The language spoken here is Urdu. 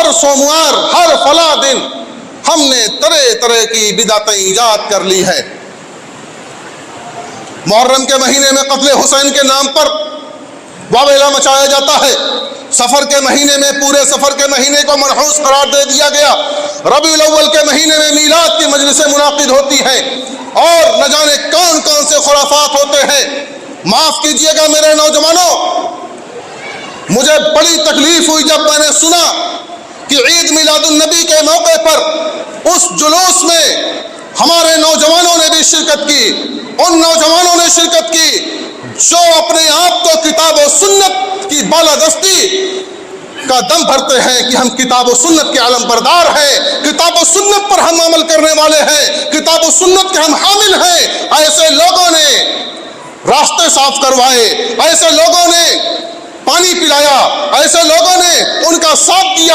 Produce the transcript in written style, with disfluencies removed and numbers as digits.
ہر سوموار، ہر فلاں دن ہم نے طرح طرح کی بدعتیں ایجاد کر لی ہے۔ محرم کے مہینے میں قتل حسین کے نام پر واویلا مچایا جاتا ہے۔ سفر کے مہینے میں پورے سفر کے مہینے کو منحوس قرار دے دیا گیا۔ ربیع الاول کے مہینے میں میلاد کی مجلسیں منعقد ہوتی ہیں اور نہ جانے کون کون سے خرافات ہوتے ہیں۔ معاف کیجئے گا میرے نوجوانوں، مجھے بڑی تکلیف ہوئی جب میں نے سنا کہ عید میلاد النبی کے موقع پر اس جلوس میں ہمارے نوجوانوں نے بھی شرکت کی، ان نوجوانوں نے شرکت کی جو اپنے آپ کو کتاب و سنت کی بالادستی کا دم بھرتے ہیں کہ ہم کتاب و سنت کے علم بردار ہیں، کتاب و سنت پر ہم عمل کرنے والے ہیں، کتاب و سنت کے ہم حامل ہیں۔ ایسے لوگوں نے راستے صاف کروائے، ایسے لوگوں نے پانی پلایا، ایسے لوگوں نے ان کا ساتھ دیا